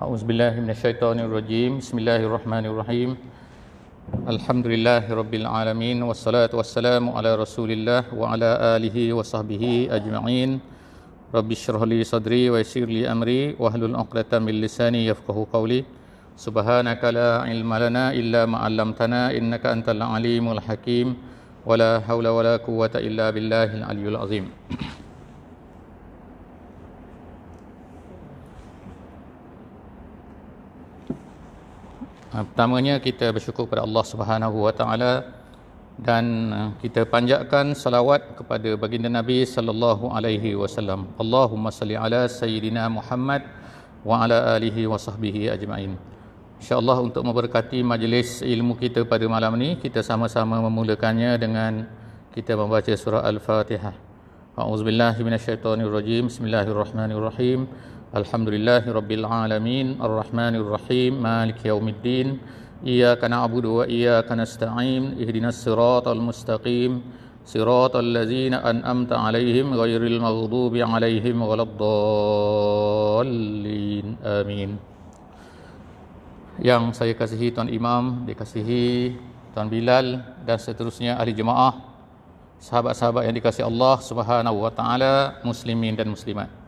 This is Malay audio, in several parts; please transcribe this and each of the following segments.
A'udzubillahi minasyaitonirrajim. Bismillahirrahmanirrahim. Alhamdulillahirabbil alamin wassalatu wassalamu ala Rasulillah wa ala alihi wa sahbihi ajma'in. Rabbi shrah li sadri wa yassir li amri wahlul 'uqdatam min lisani yafqahu qawli. Subhanaka la ilma lana illa ma 'allamtana innaka antal alimul hakim. Wala haula wala quwwata illa billahil aliyyil azim. Pertamanya kita bersyukur kepada Allah Subhanahu wa taala dan kita panjatkan salawat kepada baginda Nabi sallallahu alaihi wasallam. Allahumma salli ala sayyidina Muhammad wa ala alihi wa sahbihi ajma'in. Insya-Allah untuk memberkati majlis ilmu kita pada malam ini, kita sama-sama memulakannya dengan kita membaca surah Al-Fatihah. A'udzubillahi minasyaitonirrajim. Bismillahirrahmanirrahim. Alhamdulillahirabbil alamin arrahmanir rahim maliki yaumiddin iyyaka na'budu wa iyyaka nasta'in ihdinas siratal mustaqim siratal ladzina an'amta 'alaihim ghairil maghdubi 'alaihim waladdallin amin. Yang saya kasihi Tuan Imam, dikasihi Tuan Bilal dan seterusnya ahli jemaah, sahabat-sahabat yang dikasihi Allah Subhanahu wa taala, muslimin dan muslimat.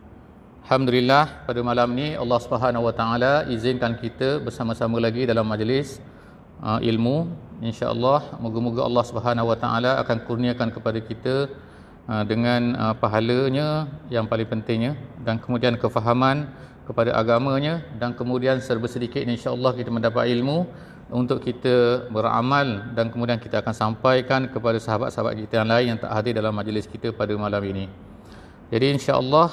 Alhamdulillah, pada malam ni Allah Subhanahu wa taala izinkan kita bersama-sama lagi dalam majlis ilmu. Insya-Allah moga-moga Allah Subhanahu wa taala akan kurniakan kepada kita dengan pahalanya yang paling pentingnya, dan kemudian kefahaman kepada agamanya, dan kemudian serba sedikit insya-Allah kita mendapat ilmu untuk kita beramal, dan kemudian kita akan sampaikan kepada sahabat-sahabat kita yang lain yang tak hadir dalam majlis kita pada malam ini. Jadi insya-Allah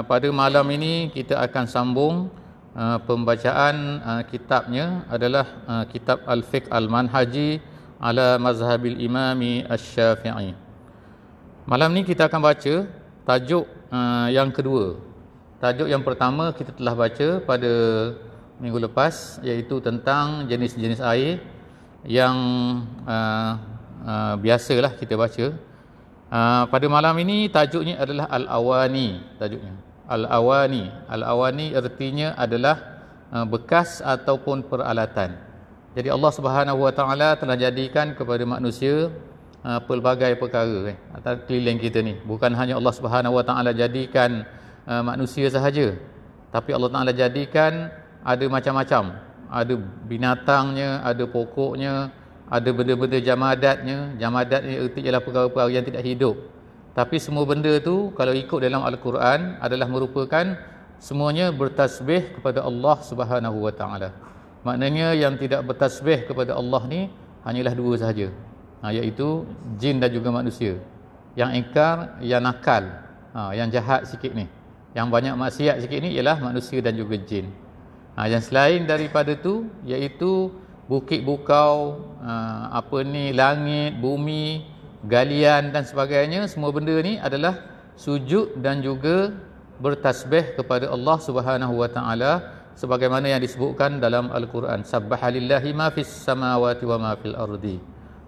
pada malam ini kita akan sambung pembacaan kitabnya adalah kitab Al-Fiqh Al-Manhaji ala Mazhabil Imami Asy-Syafi'i. Malam ni kita akan baca tajuk yang kedua. Tajuk yang pertama kita telah baca pada minggu lepas, iaitu tentang jenis-jenis air yang biasalah kita baca. Pada malam ini tajuknya adalah Al-Awani. Tajuknya Al-Awani. Al-Awani artinya adalah bekas ataupun peralatan. Jadi Allah Subhanahu wa taala telah jadikan kepada manusia pelbagai perkara atas keliling kita ni. Bukan hanya Allah Subhanahu wa taala jadikan manusia sahaja, tapi Allah Taala jadikan ada macam-macam. Ada binatangnya, ada pokoknya, ada benda-benda jamadatnya. Jamadat ni erti ialah perkara-perkara yang tidak hidup. Tapi semua benda tu kalau ikut dalam Al-Quran adalah merupakan semuanya bertasbih kepada Allah Subhanahu wa taala. Maknanya yang tidak bertasbih kepada Allah ni hanyalah dua sahaja, iaitu jin dan juga manusia. Yang ingkar, yang nakal, yang jahat sikit ni, yang banyak maksiat sikit ni ialah manusia dan juga jin. Yang selain daripada tu iaitu bukit bukau, langit, bumi, galian dan sebagainya, semua benda ni adalah sujud dan juga bertasbih kepada Allah Subhanahu wa taala, sebagaimana yang disebutkan dalam Al-Quran, Sabbahalillahi ma fis samawati wa ma fil ardi.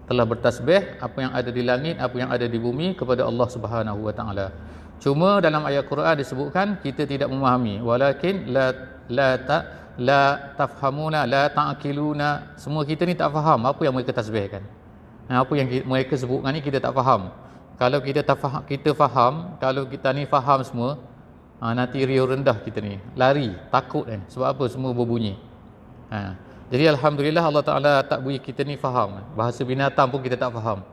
Telah bertasbih apa yang ada di langit, apa yang ada di bumi kepada Allah Subhanahu wa taala. Cuma dalam ayat Quran disebutkan kita tidak memahami, walakin la tafhamuna la ta'qiluna. Semua kita ni tak faham apa yang mereka tasbihkan. Apa yang mereka sebutkan ni kita tak faham. Kalau kita faham, kalau kita ni faham semua, nanti riuh rendah kita ni, lari, takut kan. Sebab apa? Semua berbunyi. Jadi alhamdulillah Allah Taala tak beri kita ni faham. Bahasa binatang pun kita tak faham.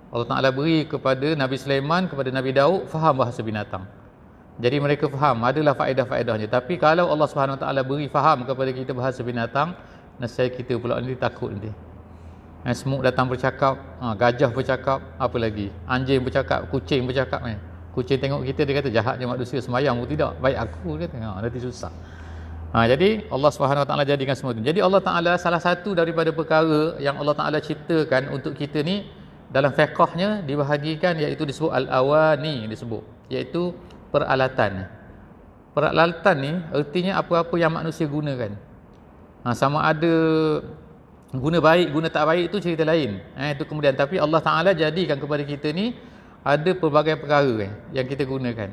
Allah Ta'ala beri kepada Nabi Sulaiman, kepada Nabi Daud faham bahasa binatang. Jadi mereka faham, adalah faedah-faedahnya. Tapi kalau Allah Subhanahu Wa Ta'ala beri faham kepada kita bahasa binatang, nescaya kita pula nanti takut nanti. Semut datang bercakap, gajah bercakap, apa lagi? Anjing bercakap, kucing bercakap. Kucing tengok kita, dia kata jahatnya manusia, sembahyang pun tidak, baik aku, dia kata. Nanti susah. Jadi Allah Subhanahu Wa Ta'ala jadikan semua itu. Jadi Allah Ta'ala salah satu daripada perkara yang Allah Ta'ala ciptakan untuk kita ni, dalam fiqhnya dibahagikan, iaitu disebut al-awani, disebut iaitu peralatan. Peralatan ni artinya apa-apa yang manusia gunakan. Sama ada guna baik, guna tak baik itu cerita lain. Itu kemudian, tapi Allah Taala jadikan kepada kita ni ada pelbagai perkara yang kita gunakan.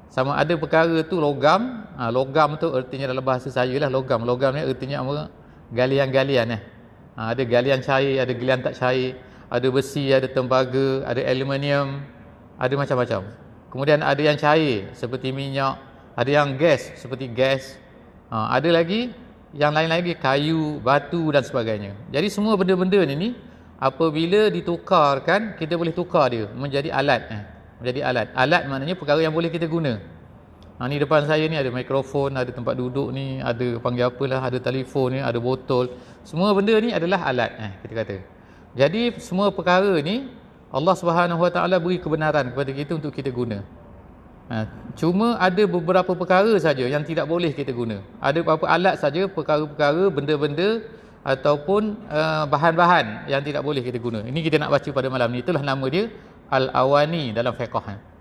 Sama ada perkara tu logam, Logam tu artinya dalam bahasa saya lah logam. Logam ni artinya apa? Galian-galian ada galian cair, ada galian tak cair, ada besi, ada tembaga, ada aluminium, ada macam-macam. Kemudian ada yang cair seperti minyak, ada yang gas seperti gas. Ada lagi yang lain lagi kayu, batu dan sebagainya. Jadi semua benda-benda ni apabila ditukarkan, kita boleh tukar dia menjadi alat. Menjadi alat. Alat maknanya perkara yang boleh kita guna. Ni depan saya ni ada mikrofon, ada tempat duduk ni, ada panggil apalah, ada telefon ni, ada botol. Semua benda ni adalah alat, kita kata. Jadi semua perkara ni Allah Subhanahu Wa Taala beri kebenaran kepada kita untuk kita guna. Cuma ada beberapa perkara saja yang tidak boleh kita guna. Ada beberapa alat saja, perkara-perkara, benda-benda ataupun bahan-bahan yang tidak boleh kita guna. Ini kita nak baca pada malam ni. Itulah nama dia Al-Awani dalam fiqh.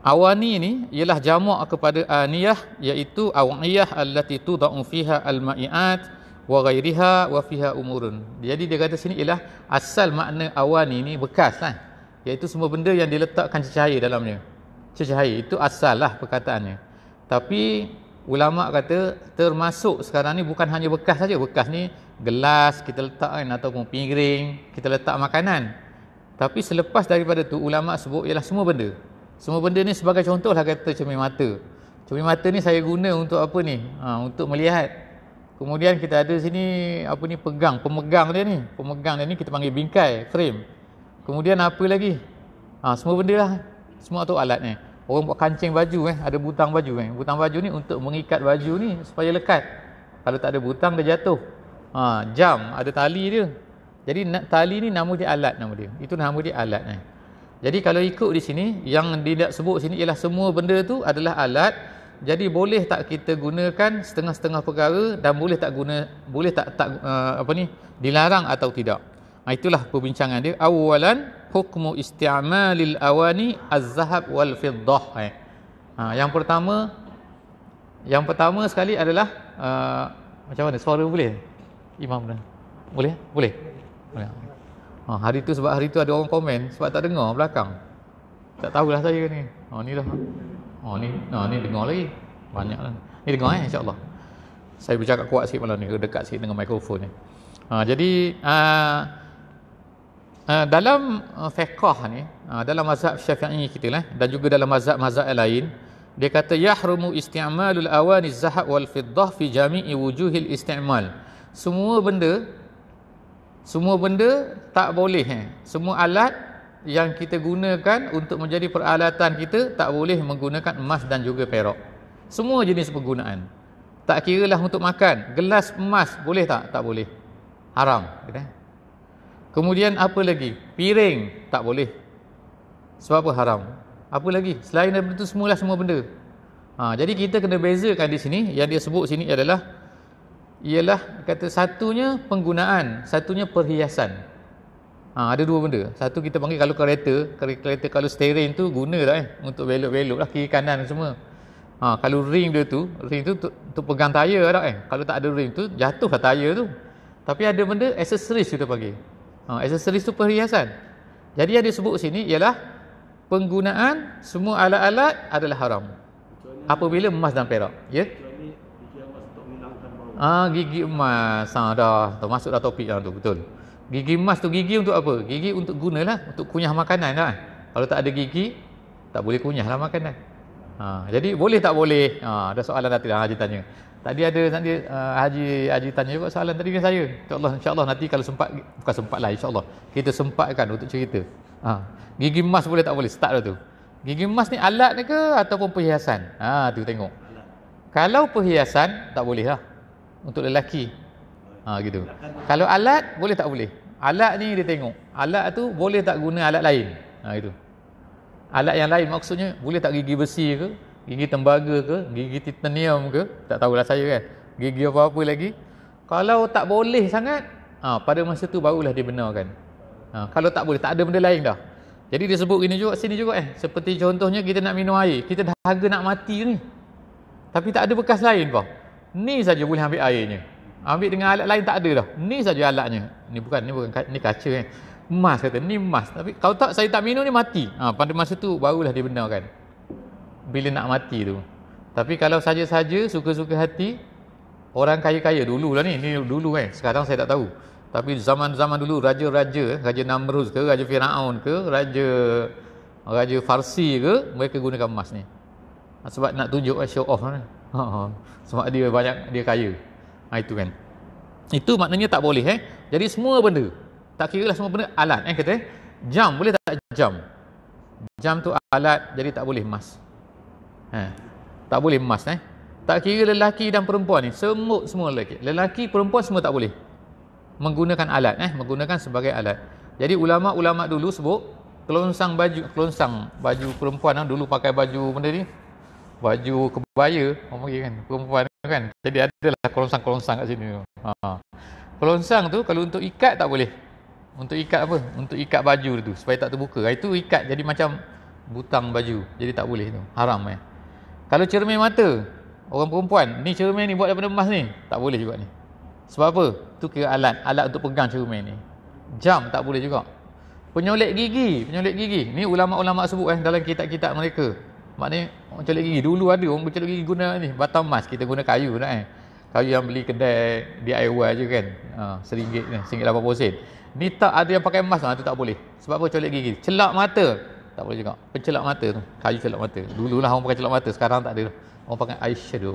Awani ni ialah jamak kepada aniyah, iaitu awiyah allati tudau fiha al-ma'iat wa ghairiha wa fiha umurun. Jadi dia kata sini ialah asal makna awani ni bekas lah, iaitu semua benda yang diletakkan cecair dalamnya. Cecair itu asal lah perkataannya. Tapi ulama kata termasuk sekarang ni bukan hanya bekas saja. Bekas ni gelas kita letak kan, ataupun piring kita letak makanan. Tapi selepas daripada tu ulama sebut ialah semua benda. Semua benda ni sebagai contoh lah kata cermin mata. Cermin mata ni saya guna untuk apa ni? Untuk melihat. Kemudian kita ada sini apa ni, pemegang dia ni. Pemegang dia ni kita panggil bingkai, frame. Kemudian apa lagi? Semua benda lah. Semua tu alat ni. Orang buat kancing baju ada butang baju Butang baju ni untuk mengikat baju ni supaya lekat. Kalau tak ada butang dia jatuh. Jam ada tali dia. Jadi tali ni nama dia alat, nama dia. Itu nama dia alat ni. Jadi kalau ikut di sini yang tidak sebut sini ialah semua benda tu adalah alat. Jadi boleh tak kita gunakan setengah-setengah perkara dan boleh tak dilarang atau tidak. Itulah perbincangan dia. Awalan hukmu isti'malil awani az-zahab wal fiddah. Yang pertama sekali adalah macam mana suara boleh? Imam dah. Boleh? Boleh. Hari tu sebab hari tu ada orang komen sebab tak dengar belakang. Tak tahulah saya ni. Ni dah. Ni dengar lagi. Banyaklah. Ni dengar insya-Allah. Saya bercakap kuat sikit malam ni, dekat sikit dengan mikrofon ni. Jadi dalam fiqh ni, dalam mazhab Syafi'i kita lah dan juga dalam mazhab-mazhab yang lain, dia kata yahrumu isti'malul awani az-zahab wal fiddah fi jami'i wujuhil isti'mal. Semua benda tak boleh. Semua alat yang kita gunakan untuk menjadi peralatan kita tak boleh menggunakan emas dan juga perak. Semua jenis penggunaan. Tak kira lah untuk makan. Gelas emas boleh tak? Tak boleh. Haram. Kemudian apa lagi? Piring tak boleh. Sebab apa haram? Apa lagi? Selain daripada itu semua benda. Jadi kita kena bezakan di sini. Yang dia sebut sini ialah kata satunya penggunaan, satunya perhiasan. Ada dua benda. Satu kita panggil kalau kereta kalau steering tu guna tak untuk belok-belok lah kiri kanan semua. Kalau ring tu untuk pegang tayar tak Kalau tak ada ring tu jatuhlah tayar tu. Tapi ada benda aksesoris kita panggil. Aksesoris tu perhiasan. Jadi yang disebut sini ialah penggunaan semua alat-alat adalah haram. Apabila emas dan perak, ya? Gigi emas. Dah termasuk dah topik tu, betul. Gigi emas tu gigi untuk apa? Gigi untuk gunalah untuk kunyah makanan kan. Kalau tak ada gigi tak boleh kunyahlah makanan. Jadi boleh tak boleh? Ada soalan nanti Haji tanya. Tadi ada Haji tanya juga soalan tadi dengan saya. Insya-Allah nanti kalau bukan sempatlah insya-Allah. Kita sempatkan untuk cerita. Gigi emas boleh tak boleh? Start dah tu. Gigi emas ni alat ni ke ataupun perhiasan? Tu tengok. Kalau perhiasan tak boleh lah. Untuk lelaki. Gitu. Kalau alat boleh tak boleh? Alat ni dia tengok. Alat tu boleh tak guna alat lain? Gitu. Alat yang lain maksudnya boleh tak gigi besi ke, gigi tembaga ke, gigi titanium ke? Tak tahulah saya kan. Gigi apa-apa lagi. Kalau tak boleh sangat, pada masa tu barulah dia benarkan. Kalau tak boleh, tak ada benda lain dah. Jadi dia sebut sini juga seperti contohnya kita nak minum air, kita dah harga nak mati ni. Tapi tak ada bekas lain apa? Ni saja boleh ambil airnya. Ambil dengan alat lain tak ada dah. Ni saja alatnya. Ni bukan ni kaca emas kata ni emas. Tapi kalau saya tak minum ni mati. Pada masa tu barulah dia benarkan. Bila nak mati tu. Tapi kalau saja-saja suka-suka hati, orang kaya-kaya dululah ni dulu kan. Sekarang saya tak tahu. Tapi zaman-zaman dulu raja-raja, Raja Namrud ke, Raja Firaun ke, Raja Farsi ke, mereka gunakan emas ni. Sebab nak tunjuk show off kan. Sebab dia banyak, dia kaya. Itu kan. Itu maknanya tak boleh Jadi semua benda, tak kira lah semua benda alat kata jam boleh tak jam? Jam tu alat, jadi tak boleh emas. Tak boleh emas Tak kira lelaki dan perempuan ni, semua lelaki perempuan semua tak boleh menggunakan alat menggunakan sebagai alat. Jadi ulama-ulama dulu sebut kelonsang baju perempuan dulu pakai baju benda ni, baju kebaya orang panggil kan, perempuan kan. Jadi adalah kelonsang kat sini. Kelonsang tu kalau untuk ikat tak boleh. Untuk ikat apa? Untuk ikat baju tu supaya tak terbuka. Itu ikat jadi macam butang baju. Jadi tak boleh tu. Haram Kalau cermin mata orang perempuan, ni cermin ni buat daripada emas ni, tak boleh juga ni. Sebab apa? Tu kira alat untuk pegang cermin ni. Jam tak boleh juga. Penyolek gigi ni ulama-ulama sebut dalam kitab-kitab mereka. Maknanya orang colek gigi dulu ada orang colek gigi guna ni batang emas, kita guna kayu dah kayu yang beli kedai DIY je kan. RM1.80. Ni tak ada yang pakai emas tu tak boleh. Sebab apa? Colek gigi. Celak mata tak boleh juga. Pencelak mata tu, kayu celak mata. Dululah orang pakai celak mata, sekarang tak ada. Orang pakai eyeshadow.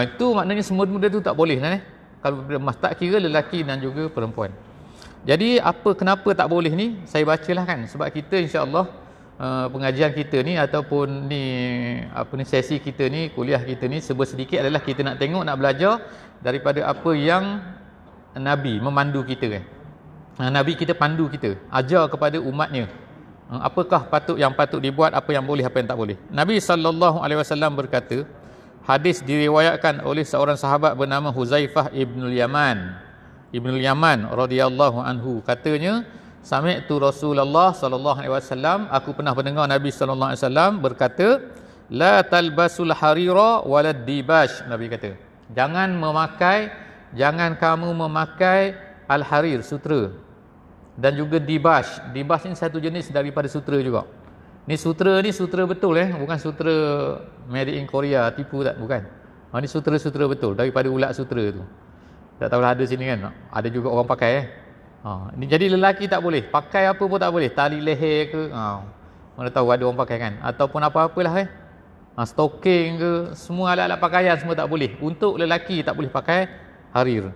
Itu maknanya semua benda tu tak boleh Kalau emas, tak kira lelaki dan juga perempuan. Jadi kenapa tak boleh ni? Saya bacalah kan. Sebab kita insya-Allah pengajian kita ni ataupun sesi kita ni, kuliah kita ni sedikit adalah kita nak tengok, nak belajar daripada apa yang Nabi memandu kita Nabi kita pandu kita, ajar kepada umatnya. Apakah yang patut dibuat, apa yang boleh, apa yang tak boleh. Nabi SAW berkata, hadis diriwayatkan oleh seorang sahabat bernama Huzaifah Ibnul Yaman radhiyallahu anhu, katanya, sami'tu Rasulullah sallallahu alaihi wasallam, aku pernah mendengar Nabi sallallahu alaihi wasallam berkata, la talbasul harira walad dibash. Nabi kata, jangan kamu memakai al-harir, sutera, dan juga dibash. Dibash ni satu jenis daripada sutera juga. Ni sutera betul bukan sutera made in Korea, tipu tak, bukan. Ni sutera betul daripada ulat sutera tu. Tak tahulah ada sini kan. Ada juga orang pakai ni jadi lelaki tak boleh pakai apa pun, tak boleh tali leher ke, mana tahu ada orang pakai kan, ataupun apa-apalah stocking ke, semua alat-alat pakaian semua tak boleh. Untuk lelaki tak boleh pakai harir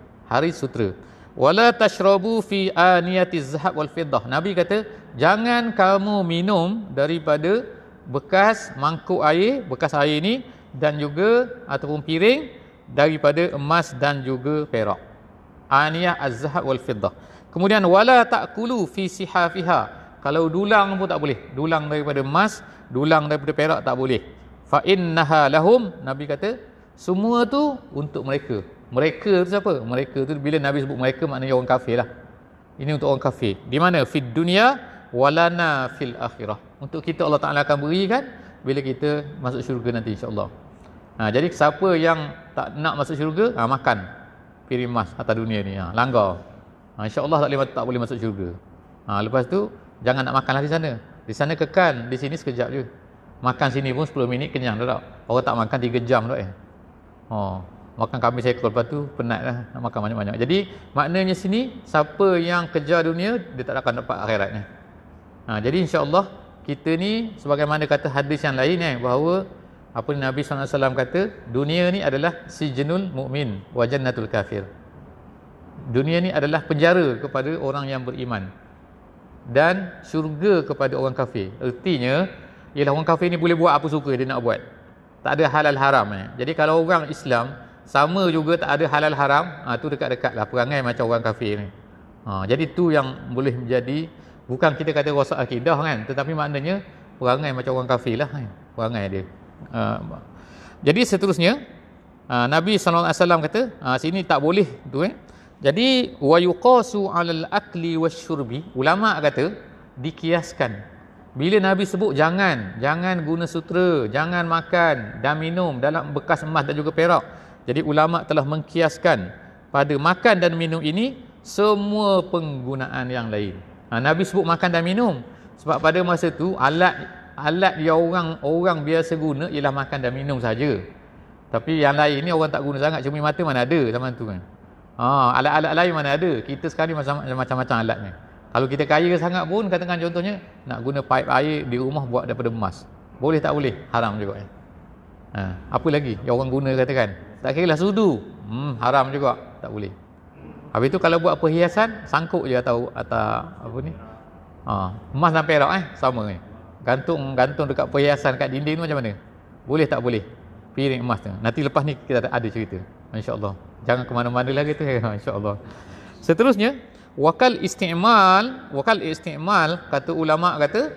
sutera. Wala tashrabu fi aniyatiz zahab wal fiddah. Nabi kata, jangan kamu minum daripada bekas mangkuk air, bekas air ni, dan juga ataupun piring daripada emas dan juga perak. Aniyah az-zahab wal fiddah. Kemudian wala ta'kulu fi sihafiha. Kalau dulang pun tak boleh. Dulang daripada emas, dulang daripada perak tak boleh. Fa innaha lahum. Nabi kata, semua tu untuk mereka. Mereka tu siapa? Mereka tu bila Nabi sebut mereka, maknanya orang kafir lah. Ini untuk orang kafir. Di mana? Fid dunya walana fil akhirah. Untuk kita Allah Ta'ala akan berikan bila kita masuk syurga nanti, insya-Allah. Jadi siapa yang tak nak masuk syurga, makan piring emas atas dunia ni, langgar. InsyaAllah tak boleh masuk syurga. Lepas tu jangan nak makanlah di sana. Di sana kekal, di sini sekejap je. Makan sini pun 10 minit kenyang dah tak. Orang tak makan 3 jam dah makan kambing seekor, lepas tu penat lah nak makan banyak-banyak. Jadi maknanya sini, siapa yang kejar dunia, dia tak akan dapat akhirat ni. Jadi insya-Allah kita ni sebagaimana kata hadis yang lain bahawa apa Nabi SAW kata, dunia ni adalah sijnul mu'min wa jannatul kafir. Dunia ni adalah penjara kepada orang yang beriman dan syurga kepada orang kafir. Artinya ialah orang kafir ni boleh buat apa suka dia nak buat, tak ada halal haram. Jadi kalau orang Islam sama juga tak ada halal haram, tu dekat-dekat lah perangai macam orang kafir ni. Jadi tu yang boleh menjadi, bukan kita kata rosak akidah kan, tetapi maknanya perangai macam orang kafir lah perangai dia. Jadi seterusnya Nabi SAW kata sini tak boleh tu Jadi wa yuqasu 'alal akli wasyurbi, ulama kata dikiaskan. Bila Nabi sebut jangan guna sutera, jangan makan dan minum dalam bekas emas dan juga perak, jadi ulama telah mengkiaskan pada makan dan minum ini semua penggunaan yang lain. Nabi sebut makan dan minum sebab pada masa tu alat alat yang orang biasa guna ialah makan dan minum saja. Tapi yang lain ni orang tak guna sangat. Cermin mata mana ada zaman tu kan. Alat-alat lain mana ada. Kita sekarang ni macam-macam alatnya. Kalau kita kaya sangat pun, katakan contohnya nak guna pipe air di rumah buat daripada emas, boleh tak boleh? Haram juga. Apa lagi yang orang guna katakan? Tak kira lah sudu, haram juga, tak boleh. Habis tu kalau buat perhiasan, sangkuk je atau apa ni, emas dan perak sama ni. Gantung dekat perhiasan kat dinding tu macam mana? Boleh tak boleh? Piring emas tu. Nanti lepas ni kita ada cerita, insya-Allah. Jangan ke mana-mana lagi tu, insya-Allah. Seterusnya, wakal isti'mal, kata ulama kata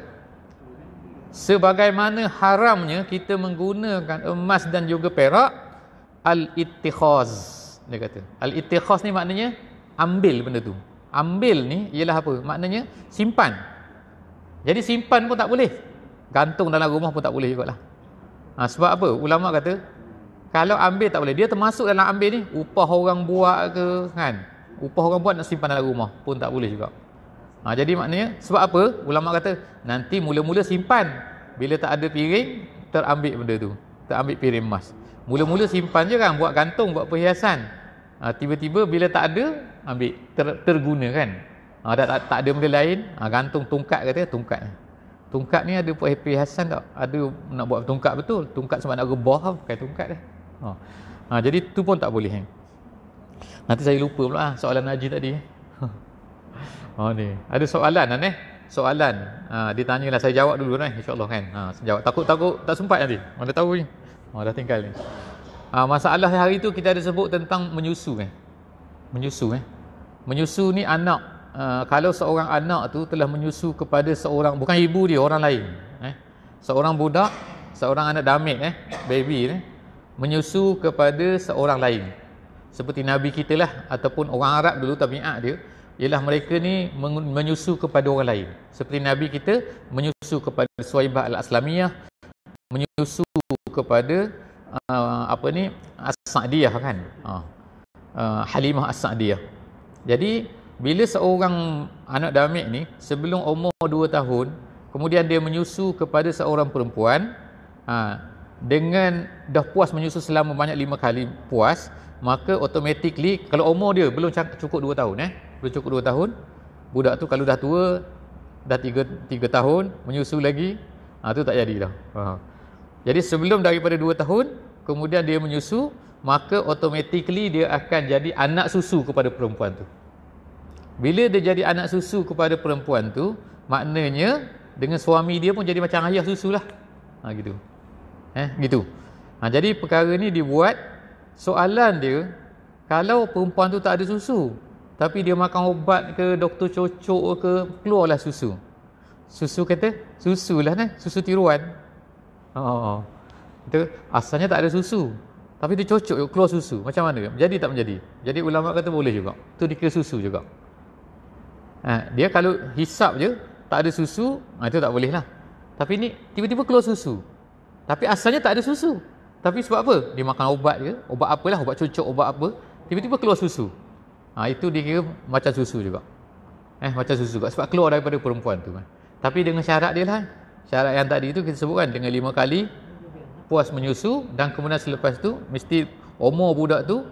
sebagaimana haramnya kita menggunakan emas dan juga perak, al-ittikhaz, dia kata. Al-ittikhaz ni maknanya ambil benda tu. Ambil ni ialah apa? Maknanya simpan. Jadi simpan pun tak boleh. Gantung dalam rumah pun tak boleh jugalah. Sebab apa? Ulama kata kalau ambil tak boleh. Dia termasuk dalam ambil ni upah orang buat ke kan? Upah orang buat nak simpan dalam rumah pun tak boleh juga. Jadi maknanya sebab apa? Ulama kata nanti mula-mula simpan. Bila tak ada piring, terambil benda tu. Terambil piring emas. Mula-mula simpan je kan, buat gantung, buat perhiasan. Tiba-tiba bila tak ada, ambil, terguna kan. Tak ada benda lain, gantung tungkat kata, tungkat. Tungkat ni ada buat perhiasan tak? Ada nak buat tungkat betul. Tungkat sebab nak rebah, pakai tungkat dah. Jadi tu pun tak boleh. Nanti saya lupa pula soalan Haji tadi. Ni ada soalan soalan ditanyalah, saya jawab dulu insya-Allah kan. Saya jawab, takut tak sempat nanti mana tahu ni. Dah tinggal ni. Masalah hari tu kita ada sebut tentang menyusu kan. Menyusu ni anak, kalau seorang anak tu telah menyusu kepada seorang, bukan ibu dia, orang lain, seorang budak, seorang anak damit, baby menyusu kepada seorang lain, seperti Nabi kita lah, ataupun orang Arab dulu tabiat dia ialah mereka ni menyusu kepada orang lain, seperti Nabi kita menyusu kepada Suhaibah al-Aslamiyah, menyusu kepada As-Sa'diyah kan, Halimah As-Sa'diyah. Jadi bila seorang anak damit ni sebelum umur 2 tahun, kemudian dia menyusu kepada seorang perempuan, dengan dah puas menyusu selama banyak 5 kali puas, maka automatically kalau umur dia belum cukup 2 tahun, belum cukup 2 tahun, budak tu kalau dah tua, dah 3 tahun menyusu lagi, tu tak jadi dah. Jadi sebelum daripada 2 tahun kemudian dia menyusu, maka automatically dia akan jadi anak susu kepada perempuan tu. Bila dia jadi anak susu kepada perempuan tu, maknanya dengan suami dia pun jadi macam ayah susu lah. Gitu. Gitu. Jadi perkara ni dibuat, soalan dia, kalau perempuan tu tak ada susu, tapi dia makan ubat ke, doktor cocok ke, keluarlah susu. Susu kata, susulah susu tiruan. Itu asalnya tak ada susu, tapi dia cocok keluar susu. Macam mana? Jadi tak menjadi? Jadi ulama kata boleh juga. Tu dikira susu juga. Dia kalau hisap je tak ada susu, itu tak boleh lah. Tapi ni tiba-tiba keluar susu, tapi asalnya tak ada susu. Tapi sebab apa? Dia makan ubat ke, ubat apalah, ubat cocok, ubat apa, tiba-tiba keluar susu. Itu dikira macam susu juga. Macam susu juga, sebab keluar daripada perempuan tu. Tapi dengan syarat dia lah. Syarat yang tadi tu kita sebutkan, dengan 5 kali puas menyusu, dan kemudian selepas tu mesti umur budak tu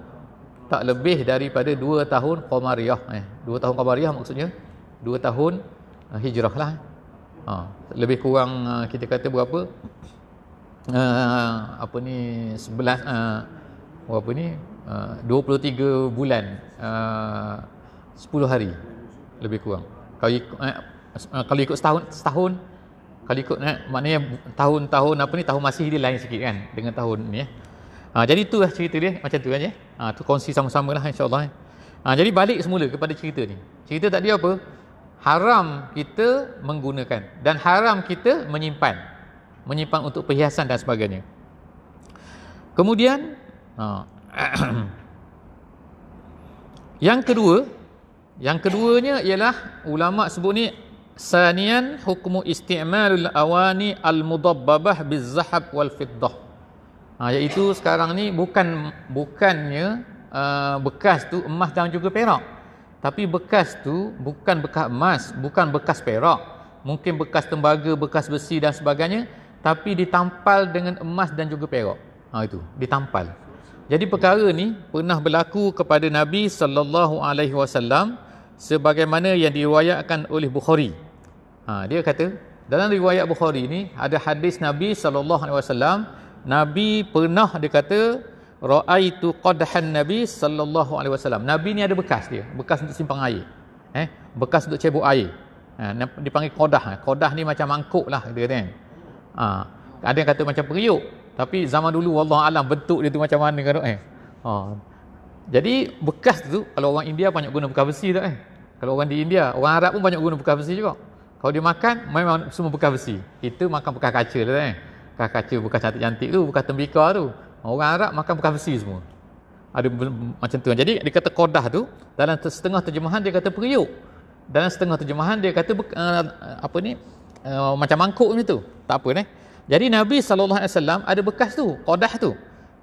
tak lebih daripada 2 tahun Qamariyah. 2 tahun Qamariyah maksudnya 2 tahun hijrah lah. Lebih kurang kita kata berapa? 11 berapa ni? 23 bulan, 10 hari lebih kurang. Kalau ikut setahun, kalau ikut maknanya tahun-tahun tahun Masih dia lain sikit kan dengan tahun ni. Jadi itulah cerita dia macam tu kan ya. Tu kongsi sama-sama lah insya-Allah. Jadi balik semula kepada cerita ni. Cerita tadi apa? Haram kita menggunakan dan haram kita menyimpan untuk perhiasan dan sebagainya. Kemudian yang keduanya ialah ulama sebut ni sanian hukmu isti'malul awani al-mudabbabah biz-zahab wal fiddah. Iaitu sekarang ni bukannya bekas tu emas dan juga perak, tapi bekas tu bukan bekas emas, bukan bekas perak, mungkin bekas tembaga, bekas besi dan sebagainya, tapi ditampal dengan emas dan juga perak. Itu ditampal. Jadi perkara ni pernah berlaku kepada Nabi sallallahu alaihi wasallam sebagaimana yang diriwayatkan oleh Bukhari. Dia kata dalam riwayat Bukhari ni ada hadis Nabi sallallahu alaihi wasallam, Nabi pernah, dia kata, raaitu qadhan Nabi sallallahu alaihi wasallam. Nabi ni ada bekas dia, bekas untuk simpang air. Bekas untuk cebok air. Dipanggil qadah. Qadah ni macam mangkuk lah dia kan. Ada yang kata macam periuk, tapi zaman dulu wallahu alam bentuk dia tu macam mana kan. Jadi bekas tu kalau orang India banyak guna bekas besi tak. Kalau orang di India, orang Arab pun banyak guna bekas besi juga. Kalau dia makan memang semua bekas besi. Itu makan bekas kaca lah kan. Bekas kaca, bekas cantik-cantik tu, bekas tembikar tu. Orang Arab makan bekas besi semua. Ada macam tu. Jadi dia kata qadah tu, dalam setengah terjemahan dia kata periuk. Dalam setengah terjemahan dia kata macam mangkuk macam tu. Tak apa. Jadi Nabi SAW ada bekas tu, qadah tu.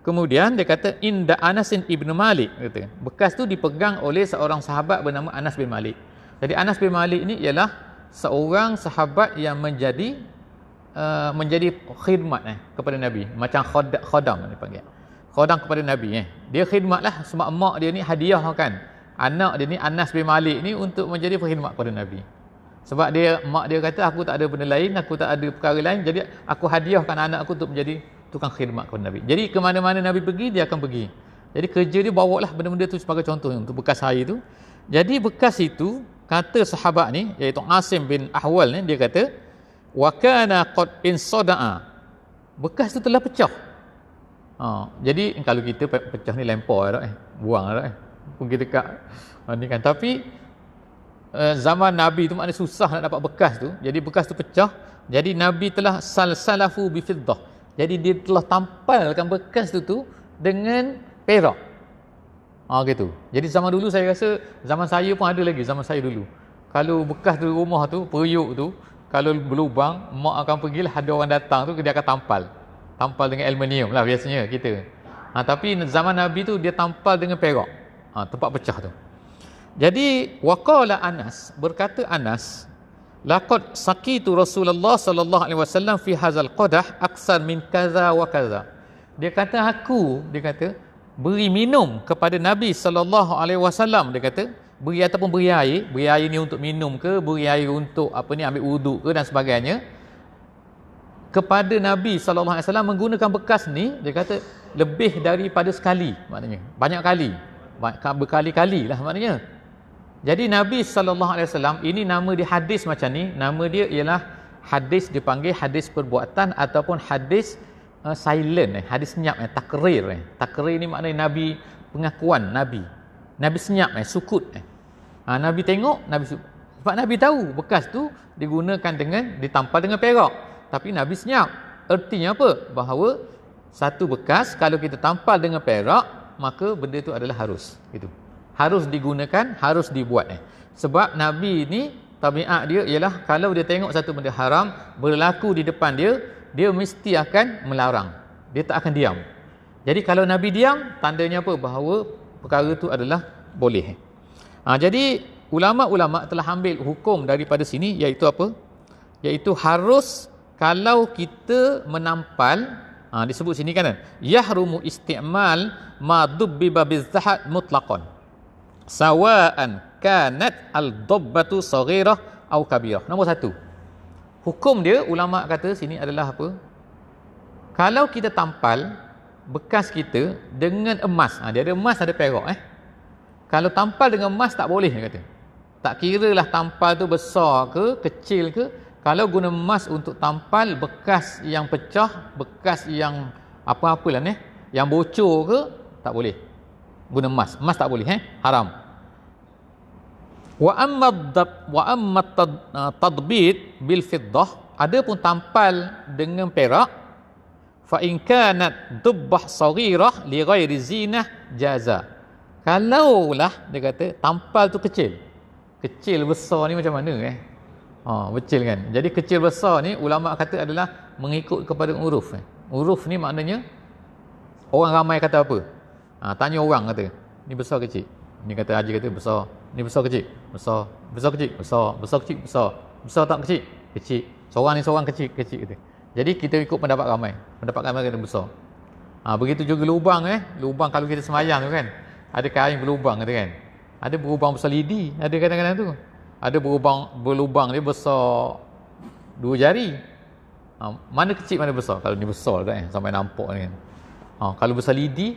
Kemudian dia kata inda Anas ibn Malik, kata. Bekas tu dipegang oleh seorang sahabat bernama Anas bin Malik. Jadi Anas bin Malik ni ialah seorang sahabat yang menjadi khidmat kepada Nabi, macam khodam dia panggil. Khodam kepada Nabi. Dia khidmatlah sebab mak dia ni hadiah kan. Anak dia ni Anas bin Malik ni untuk menjadi perkhidmat kepada Nabi. Sebab mak dia kata aku tak ada benda lain, aku tak ada perkara lain, jadi aku hadiahkan anak aku untuk menjadi tukang khidmat kepada Nabi. Jadi ke mana-mana Nabi pergi, dia akan pergi. Jadi kerja dia bawa lah benda-benda tu sebagai contoh untuk bekas air tu. Jadi bekas itu, kata sahabat ni, iaitu Asim bin Ahwal ni, dia kata wa kana qad insada'a, bekas tu telah pecah. Jadi kalau kita pecah ni lempar dah buang dah pun kita kat ni kan. Tapi zaman Nabi tu maknanya susah nak dapat bekas tu. Jadi bekas tu pecah. Jadi Nabi telah salafu bi fiddah. Jadi dia telah tampalkan bekas tu dengan perak. Gitu. Jadi zaman dulu saya rasa, zaman saya pun ada lagi, zaman saya dulu. Kalau bekas tu rumah tu, periuk tu, kalau berlubang, mak akan pergilah, ada orang datang tu, dia akan tampal dengan aluminium lah biasanya kita. Tapi zaman Nabi tu dia tampal dengan perak. Tempat pecah tu. Jadi waqala Anas, berkata Anas, laqad saqitu Rasulullah sallallahu alaihi wasallam fi hadzal qadah aksar min kaza wa kaza. Dia kata beri minum kepada Nabi sallallahu alaihi wasallam, dia kata beri ataupun beri air ni untuk minum ke, beri air untuk ambil wuduk ke dan sebagainya, kepada Nabi sallallahu alaihi wasallam menggunakan bekas ni, dia kata lebih daripada sekali, maknanya banyak kali, berkali-kali lah maknanya. Jadi Nabi sallallahu alaihi wasallam ini nama di hadis macam ni, nama dia ialah hadis, dipanggil hadis perbuatan ataupun hadis silent, hadis senyap, takrir. Takrir ni maknanya Nabi, pengakuan Nabi senyap, sukut. Nabi tengok, sebab Nabi tahu bekas tu digunakan dengan, ditampal dengan perak, tapi Nabi senyap. Artinya apa? Bahawa satu bekas kalau kita tampal dengan perak, maka benda tu adalah harus, gitu. Harus digunakan, harus dibuat. Sebab Nabi ni tabiat dia ialah kalau dia tengok satu benda haram berlaku di depan dia, dia mesti akan melarang. Dia tak akan diam. Jadi kalau Nabi diam, tandanya apa? Bahawa perkara tu adalah boleh. Jadi ulama-ulama telah ambil hukum daripada sini, iaitu apa? Iaitu harus kalau kita menampal, disebut sini kan, yahrumu isti'mal ma dubbiba bizahad mutlaqan. Sawa'an kanat al-dabbatu saghirah atau kabirah. Nombor satu, hukum dia ulama kata sini adalah apa? Kalau kita tampal bekas kita dengan emas, dia ada emas ada perak. Kalau tampal dengan emas tak boleh, dia kata. Tak kiralah tampal tu besar ke kecil ke, kalau guna emas untuk tampal bekas yang pecah, bekas yang apa-apalah ni, yang bocor ke, tak boleh guna emas. Emas tak boleh, haram. Wa amma tadbit bil fiddah, ada pun tampal dengan perak, fa in kanat dubbah saghirah li ghairi zinah jaza. Kalaulah dia kata tampal tu kecil besar ni macam mana kecil kan. Jadi kecil besar ni ulama kata adalah mengikut kepada uruf. Uruf ni maknanya orang ramai kata apa? Tanya orang kata, ni besar kecil. Ni kata haji kata besar. Ni besar kecil. Besar kecil, besar. Besar kecil, besar. Besar tak kecil? kecil. Seorang ni seorang kecil kecil gitu. Jadi kita ikut pendapat ramai kena besar. Begitu juga lubang lubang kalau kita semayang tu kan, ada kain berlubang kata kan. Ada berlubang besar lidi, ada kadang-kadang tu. Ada berlubang dia besar 2 jari. Mana kecil mana besar? Kalau ni besar tak sampai nampak ni kan. Kalau besar lidi,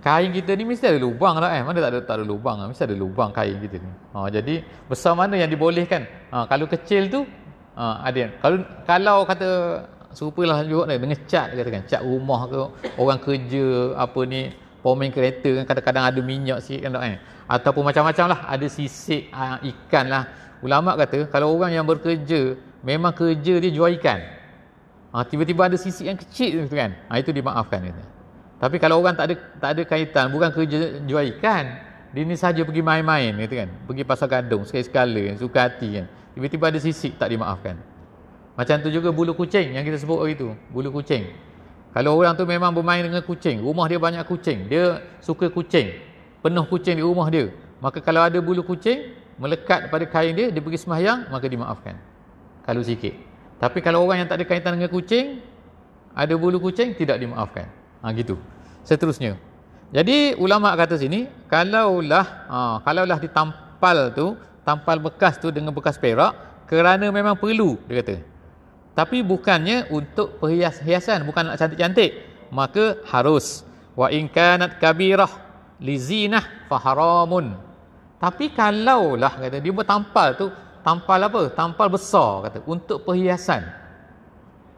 kain kita ni mesti ada lubang lah Mana tak ada lubang, mesti ada lubang kain kita ni. Jadi besar mana yang dibolehkan. Kalau kecil tu ada. Kalau kata serupalah juga dengan cat katakan, cat rumah ke, orang kerja apa ni, pomen kereta kan kadang-kadang ada minyak sikit kan ataupun macam-macam lah, ada sisik ikan lah. Ulama kata kalau orang yang bekerja memang kerja dia jual ikan, tiba-tiba ada sisik yang kecil tu kan, itu dimaafkan kata. Tapi kalau orang tak ada kaitan, bukan kerja jual ikan, dia ni saja pergi main-main kata kan, pergi pasar gadung sekali-sekala suka hati kan, tiba-tiba ada sisik, tak dimaafkan. Macam tu juga bulu kucing yang kita sebut hari tu, bulu kucing. Kalau orang tu memang bermain dengan kucing, rumah dia banyak kucing, dia suka kucing, penuh kucing di rumah dia, maka kalau ada bulu kucing melekat pada kain dia, dia pergi sembahyang, maka dimaafkan kalau sikit. Tapi kalau orang yang tak ada kaitan dengan kucing, ada bulu kucing, tidak dimaafkan. Gitu. Seterusnya. Jadi ulama kata sini, kalaulah ditampal tu, tampal bekas tu dengan bekas perak kerana memang perlu, dia kata. Tapi bukannya untuk perhiasan, bukan nak cantik-cantik, maka harus. Wa in kanat kabirah li zinah fa haramun. Tapi kalaulah kata dia bertampal tu, tampal apa? Tampal besar kata, untuk perhiasan.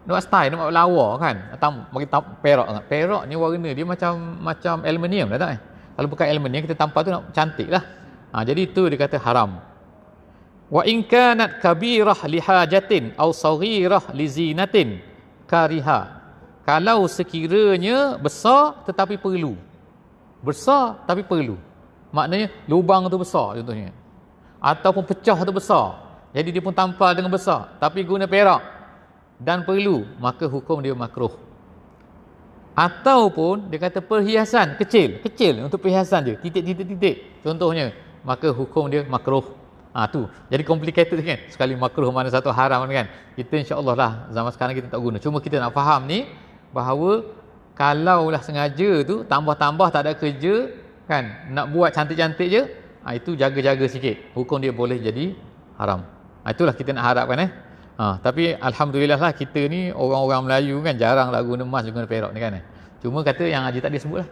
Nak style, nak lawa kan? Bagi perak. Perak ni warna dia macam aluminium dah tak? Kalau bukan aluminium kita tampal tu nak cantik lah. Jadi itu dia kata haram. Wa in kanat kabirah li hajatin aw saghirah li zinatin kariha. Kalau sekiranya besar tetapi perlu. Besar tapi perlu. Maknanya lubang tu besar contohnya. Ataupun pecah tu besar. Jadi dia pun tampal dengan besar tapi guna perak dan perlu, maka hukum dia makruh. Ataupun dia kata perhiasan kecil untuk perhiasan je, titik-titik contohnya, maka hukum dia makruh. Tu jadi complicated kan, sekali makruh mana satu haram kan. Kita insya-Allah lah zaman sekarang kita tak guna. Cuma kita nak faham ni bahawa kalaulah sengaja tu tambah-tambah tak ada kerja kan, nak buat cantik-cantik je, itu jaga-jaga sikit, hukum dia boleh jadi haram. Itulah kita nak harapkan tapi alhamdulillah lah kita ni orang-orang Melayu kan jarang lah guna emas, guna perak ni kan. Cuma kata yang Haji tadi sebut lah,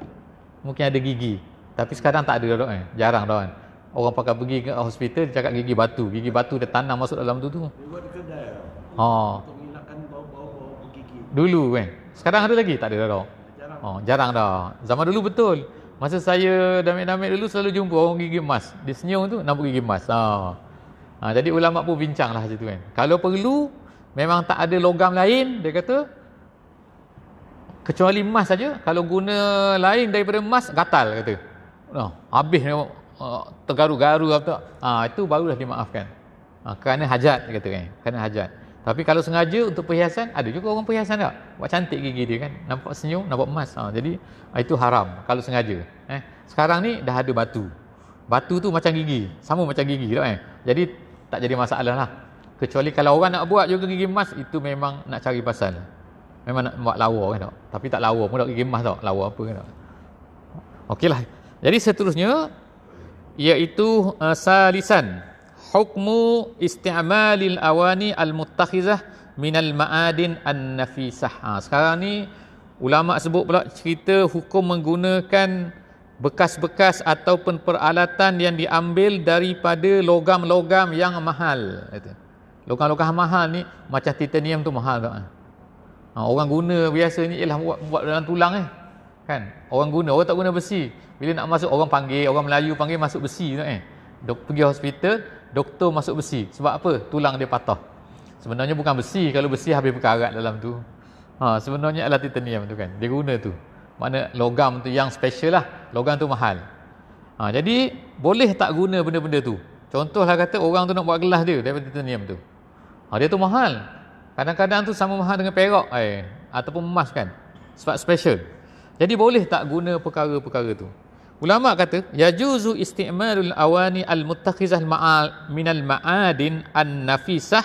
mungkin ada gigi, tapi sekarang tak ada dah jarang dah kan. Orang pakai pergi ke hospital, dia cakap gigi batu dia tanam masuk dalam tu. Dia buat kedai untuk menghilangkan bau-bau gigi. Dulu kan. Sekarang ada lagi? Tak ada dah. Jarang dah. Zaman dulu betul. Masa saya damit-damit dulu selalu jumpa orang gigi emas. Dia senyum tu nampak gigi emas. Jadi ulama pun bincang lah situ kan. Kalau perlu memang tak ada logam lain, dia kata kecuali emas saja. Kalau guna lain daripada emas gatal kata. Habis tergaru-garu apa itu barulah dimaafkan. Kerana hajat dia kata kan, kerana hajat. Tapi kalau sengaja untuk perhiasan, ada juga orang perhiasan tak buat cantik gigi dia kan, nampak senyum, nampak emas. Jadi itu haram kalau sengaja. Sekarang ni dah ada batu tu macam gigi, sama macam gigi tak jadi tak jadi masalah lah. Kecuali kalau orang nak buat juga gigi emas, itu memang nak cari pasal, memang nak buat lawa kan tak? Tapi tak lawa pun tak gigi emas tak, lawa apa kan tak? Okeylah. Jadi seterusnya iaitu salisan hukmu isti'malil awani al-muttakhizah minal ma'adin an-nafisah. Sekarang ni ulama sebut pula cerita hukum menggunakan bekas-bekas ataupun peralatan yang diambil daripada logam-logam yang mahal. Logam-logam mahal ni macam titanium tu mahal tak? Orang guna biasa ni ialah buat dalam tulang kan. Orang tak guna besi. Bila nak masuk orang panggil, orang Melayu panggil masuk besi tu pergi hospital, doktor masuk besi. Sebab apa? Tulang dia patah. Sebenarnya bukan besi, kalau besi habis berkarat dalam tu. Sebenarnya adalah titanium tu kan. Dia guna tu. Mana logam tu yang special lah. Logam tu mahal. Jadi boleh tak guna benda-benda tu. Contohlah kata orang tu nak buat gelas dia daripada titanium tu. Dia tu mahal. Kadang-kadang tu sama mahal dengan perak ataupun emas kan. Sebab special. Jadi boleh tak guna perkara-perkara tu. Ulama kata yajuzu isti'malul awani al-muttakhizah minal ma'adin an-nafisah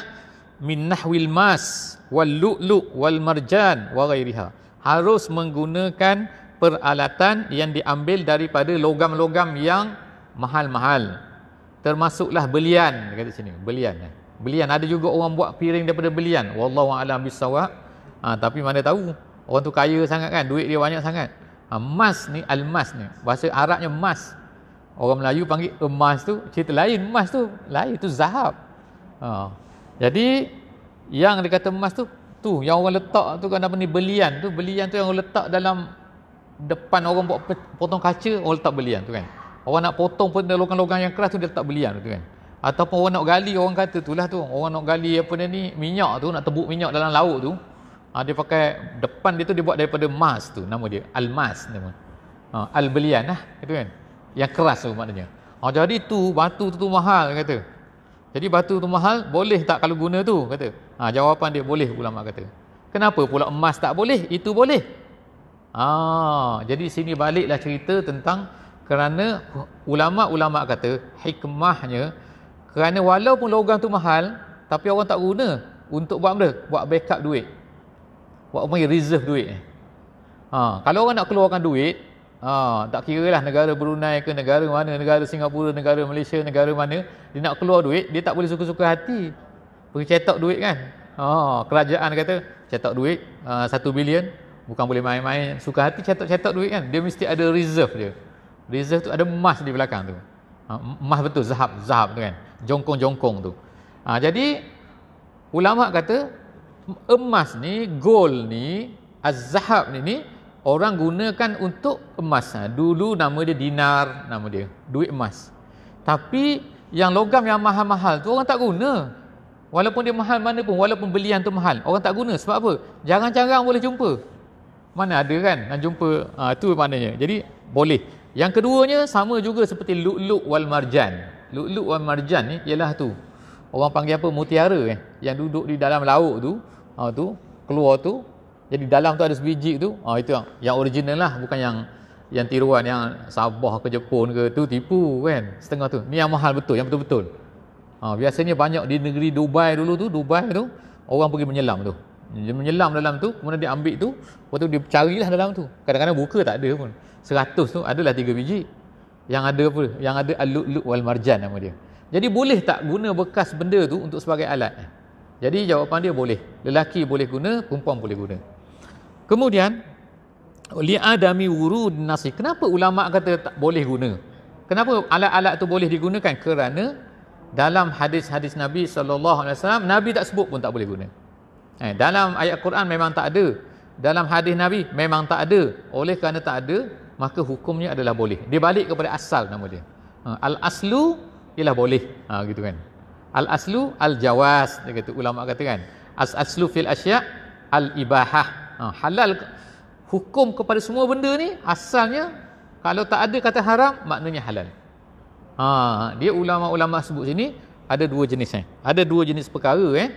min nahwil mas wal lu'lu' wal marjan wa ghairiha. Harus menggunakan peralatan yang diambil daripada logam-logam yang mahal-mahal. Termasuklah belian, kata sini, belian. Belian, ada juga orang buat piring daripada belian. Wallahu a'lam bissawab. Tapi mana tahu, orang tu kaya sangat kan, duit dia banyak sangat. Emas ni, almas ni, bahasa Arabnya emas. Orang Melayu panggil emas tu, cerita lain. Emas tu lain, tu zahab. Jadi yang dia kata emas tu yang orang letak tu kan apa ni, belian tu yang orang letak dalam depan orang buat potong kaca, orang letak belian tu kan. Orang nak potong pun logam-logam yang keras tu dia letak belian tu kan. Ataupun orang nak gali, orang kata tu lah tu, orang nak gali apa ni, minyak tu, nak tebuk minyak dalam laut tu, dia pakai depan dia tu dia buat daripada emas tu, nama dia almas nama. Al-belian lah itu kan, yang keras tu maknanya. Jadi tu batu tu mahal kata. Jadi batu tu mahal, boleh tak kalau guna tu kata. Jawapan dia boleh, ulama kata. Kenapa pula emas tak boleh? Itu boleh. Jadi sini baliklah cerita tentang, kerana ulama-ulama kata hikmahnya, kerana walaupun logam tu mahal, tapi orang tak guna untuk buat apa? Buat backup duit. Buat apa? Reserve duit. Kalau orang nak keluarkan duit, tak kira lah negara Brunei ke negara mana, negara Singapura, negara Malaysia, negara mana, dia nak keluar duit, dia tak boleh suka-suka hati pergi cetak duit kan. Kerajaan kata cetak duit 1 bilion, bukan boleh main-main suka hati cetak duit kan, dia mesti ada reserve dia. Reserve tu ada emas di belakang tu. Emas betul, zahab tu kan, jongkong-jongkong tu. Jadi ulama kata emas ni, gold ni, az-zahab ni orang gunakan untuk emas. Dulu nama dia dinar, nama dia duit emas. Tapi yang logam yang mahal-mahal tu orang tak guna. Walaupun dia mahal mana pun, walaupun belian tu mahal, orang tak guna. Sebab apa? Jarang-jarang boleh jumpa. Mana ada kan nak jumpa. Itu maknanya. Jadi boleh. Yang keduanya sama juga seperti lu'lu' wal marjan. Lu'lu' wal marjan ni ialah tu, orang panggil apa, mutiara yang duduk di dalam laut tu. Tu keluar tu, jadi dalam tu ada sebiji tu. Itu yang original lah, bukan yang tiruan yang Sabah ke Jepun ke, tu tipu kan setengah tu. Ni yang mahal betul, yang betul-betul. Biasanya banyak di negeri Dubai dulu tu, Dubai tu orang pergi menyelam tu. Dia menyelam dalam tu, kemudian dia ambil tu, lepas tu dia carilah dalam tu. Kadang-kadang buka tak ada pun. 100 tu adalah 3 biji. Yang ada apa? Yang ada al-lu'lu' wal marjan nama dia. Jadi boleh tak guna bekas benda tu untuk sebagai alat? Jadi jawapan dia boleh. Lelaki boleh guna, perempuan boleh guna. Kemudian li'adami wurud nasi. Kenapa ulama kata tak boleh guna? Kenapa alat-alat tu boleh digunakan? Kerana dalam hadis-hadis Nabi SAW, Nabi tak sebut pun tak boleh guna. Dalam ayat Quran memang tak ada, dalam hadis Nabi memang tak ada. Oleh kerana tak ada, maka hukumnya adalah boleh. Dia balik kepada asal nama dia. Al-aslu ialah boleh. Gitu kan. Al-aslu al-jawaz, dia kata, ulama kata kan. As-aslu fil asya' al-ibahah. Halal, hukum kepada semua benda ni asalnya kalau tak ada kata haram, maknanya halal. Dia ulama-ulama sebut sini ada 2 jenis. Ada 2 jenis perkara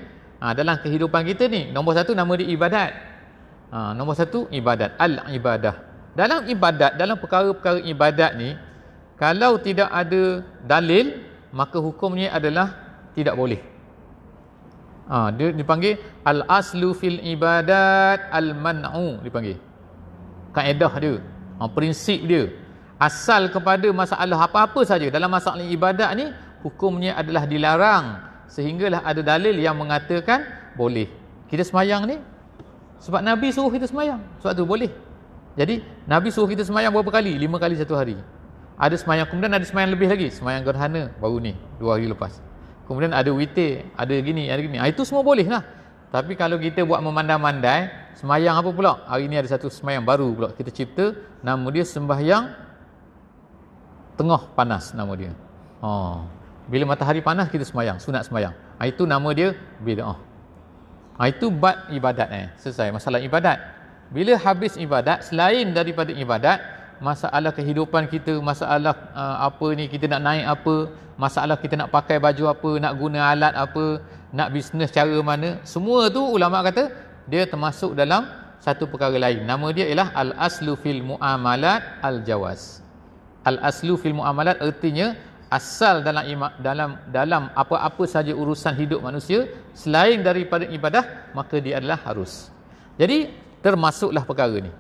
dalam kehidupan kita ni. Nombor 1 nama dia ibadat. Nombor 1 ibadat, al-ibadah. Dalam ibadat, dalam perkara-perkara ibadat ni, kalau tidak ada dalil, maka hukumnya adalah tidak boleh. Dia dipanggil al-aslu fil ibadat al-man'u, dipanggil. Kaedah dia, prinsip dia. Asal kepada masalah apa-apa saja dalam masalah ibadat ni, hukumnya adalah dilarang, sehinggalah ada dalil yang mengatakan boleh. Kita semayang ni sebab Nabi suruh kita semayang, sebab tu boleh. Jadi Nabi suruh kita semayang berapa kali? 5 kali satu hari. Ada semayang, kemudian ada semayang lebih lagi, semayang gerhana baru ni 2 hari lepas. Kemudian ada witir, ada gini, ada gini. Itu semua boleh lah. Tapi kalau kita buat memandai-mandai, semayang apa pula? Hari ni ada satu semayang baru pula kita cipta, nama dia sembahyang tengah panas nama dia. Bila matahari panas kita semayang, sunat semayang. Itu nama dia bid'ah. Itu bab ibadat. Selesai masalah ibadat. Bila habis ibadat, selain daripada ibadat, masalah kehidupan kita, masalah apa ni, kita nak naik apa, masalah kita nak pakai baju apa, nak guna alat apa, nak bisnes cara mana, semua tu ulama kata dia termasuk dalam satu perkara lain. Nama dia ialah al-aslu fil muamalat al-jawaz. Al-aslu fil muamalat artinya asal dalam apa-apa saja urusan hidup manusia selain daripada ibadah, maka dia adalah harus. Jadi termasuklah perkara ni.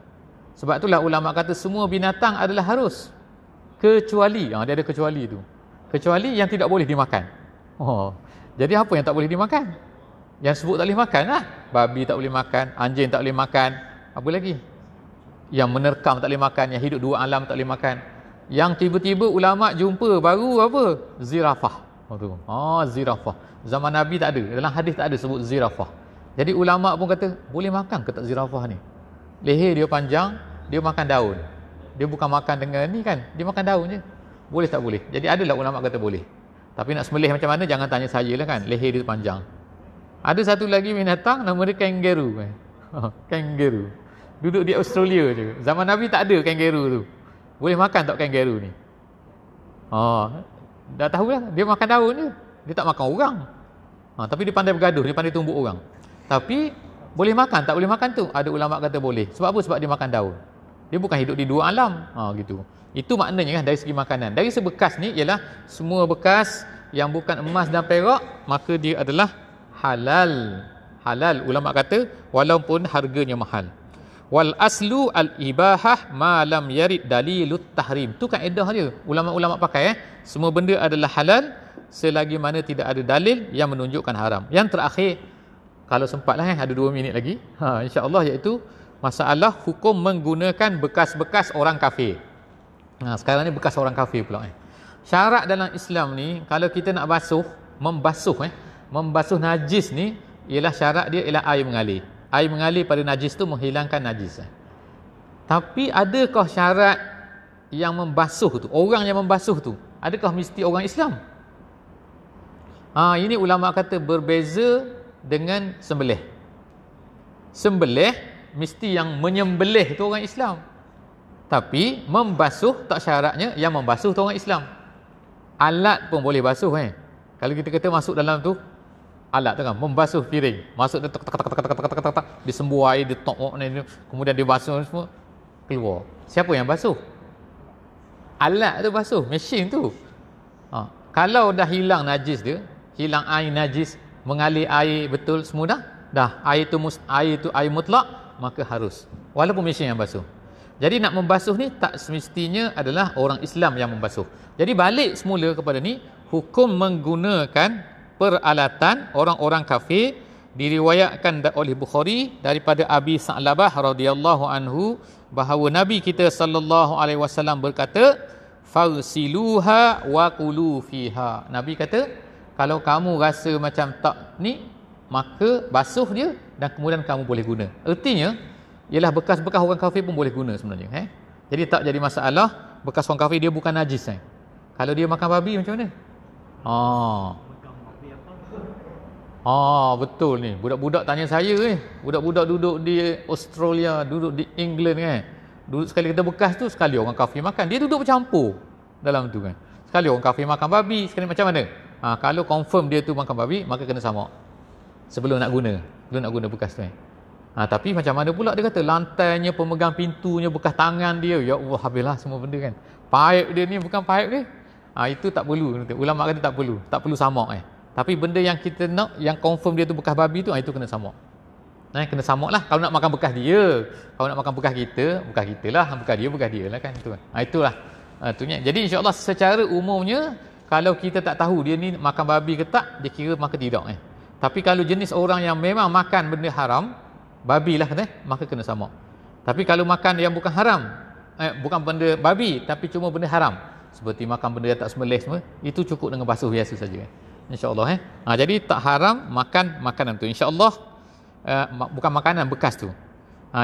Sebab itulah ulama kata semua binatang adalah harus, kecuali dia ada kecuali tu. Kecuali yang tidak boleh dimakan. Jadi apa yang tak boleh dimakan? Yang sebut tak boleh makan lah. Babi tak boleh makan, anjing tak boleh makan, apa lagi? Yang menerkam tak boleh makan, yang hidup dua alam tak boleh makan. Yang tiba-tiba ulama jumpa baru apa? Zirafah. Zirafah. Zaman Nabi tak ada, dalam hadis tak ada sebut zirafah. Jadi ulama pun kata, boleh makan ke tak zirafah ni? Leher dia panjang, dia makan daun. Dia bukan makan dengan ni kan, dia makan daun je. Boleh tak boleh? Jadi adalah ulama kata boleh. Tapi nak sembelih macam mana jangan tanya saya lah kan, leher dia panjang. Ada satu lagi binatang nama dia kangaroo. Kangaroo. Duduk di Australia je. Zaman Nabi tak ada kangaroo tu. Boleh makan tak kangaroo ni? Dah tahu lah, dia makan daun je. Dia tak makan orang. Tapi dia pandai bergaduh, dia pandai tumbuk orang. Tapi boleh makan tak boleh makan tu? Ada ulama kata boleh. Sebab apa? Sebab dia makan daun. Dia bukan hidup di dua alam. Gitu. Itu maknanya kan dari segi makanan. Dari segi bekas ni ialah semua bekas yang bukan emas dan perak, maka dia adalah halal. Halal ulama kata walaupun harganya mahal. Wal aslu al ibahah ma lam yarid dalilut tahrim. Tu kaedah dia. Ulama-ulama pakai semua benda adalah halal selagi mana tidak ada dalil yang menunjukkan haram. Yang terakhir, kalau sempatlah ada 2 minit lagi, insya-Allah, iaitu masalah hukum menggunakan bekas-bekas orang kafir. Sekarang ni bekas orang kafir pula. Syarat dalam Islam ni, kalau kita nak membasuh najis ni, ialah syarat dia ialah air mengalir. Air mengalir pada najis tu menghilangkan najis. Tapi adakah syarat yang membasuh tu, orang yang membasuh tu, adakah mesti orang Islam? Ini ulama kata berbeza dengan sembelih. Sembelih mesti yang menyembelih tu orang Islam. Tapi membasuh tak syaratnya yang membasuh tu orang Islam. Alat pun boleh basuh Kalau kita kata masuk dalam tu alat tu kan, membasuh piring, masuk dia dia sembuh air, dia tok ni, kemudian dia basuh semua, keluar. Siapa yang basuh? Alat tu basuh, mesin tu. Kalau dah hilang najis dia, hilang air najis, mengalir air betul semua dah air tu air mutlak, maka harus walaupun mesin yang basuh. Jadi nak membasuh ni tak semestinya adalah orang Islam yang membasuh. Jadi balik semula kepada ni, hukum menggunakan peralatan orang-orang kafir diriwayatkan oleh Bukhari daripada Abi Sa'labah radhiyallahu anhu bahawa Nabi kita sallallahu alaihi wasallam berkata, "Farsiluha wa qulu fiha." Nabi kata, kalau kamu rasa macam tak ni, maka basuh dia dan kemudian kamu boleh guna. Artinya ialah bekas-bekas orang kafir pun boleh guna sebenarnya. Jadi tak jadi masalah bekas orang kafir dia bukan najis. Kalau dia makan babi macam mana? Betul ni. Budak-budak tanya saya budak-budak duduk di Australia, duduk di England duduk sekali kata bekas tu, sekali orang kafir makan. Dia duduk bercampur dalam tu kan. Sekali orang kafir makan babi, sekali macam mana? Kalau confirm dia tu makan babi, maka kena samak. Sebelum nak guna bekas tu tapi macam mana pula dia kata lantainya, pemegang pintunya, bekas tangan dia, ya Allah, habislah semua benda kan. Paip dia ni bukan paip dia. Itu tak perlu. Ulama kata tak perlu samak Tapi benda yang kita nak, yang confirm dia tu bekas babi tu, itu kena samak. Kena samak lah. Kalau nak makan bekas dia, kalau nak makan bekas kita lah, bekas dia lah kan. Itulah. Jadi insya-Allah secara umumnya, kalau kita tak tahu dia ni makan babi ke tak, dia kira maka tidak. Tapi kalau jenis orang yang memang makan benda haram, babi lah maka kena samak. Tapi kalau makan yang bukan haram, bukan benda babi, tapi cuma benda haram, seperti makan benda yang tak sembelih semua, itu cukup dengan basuh biasa saja. InsyaAllah jadi tak haram makan makanan tu, insyaAllah. Bukan makanan, bekas tu.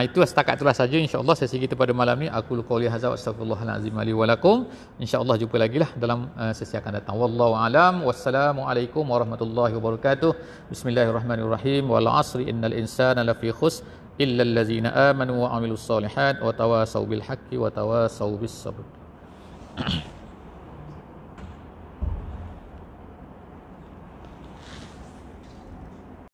Itu setakat itulah saja insyaAllah sesi kita pada malam ni. Aku qouli hadza wa astaghfirullahalazim li wa lakum. InsyaAllah jumpa lagi lah dalam sesi akan datang. Wallahu alam. Wassalamualaikum warahmatullahi wabarakatuh. Bismillahirrahmanirrahim. Wal 'asri innal insana lafi khusr illa allazina amanu wa 'amilus solihat wa tawassaw bil haqqi wa tawassaw bis sabr.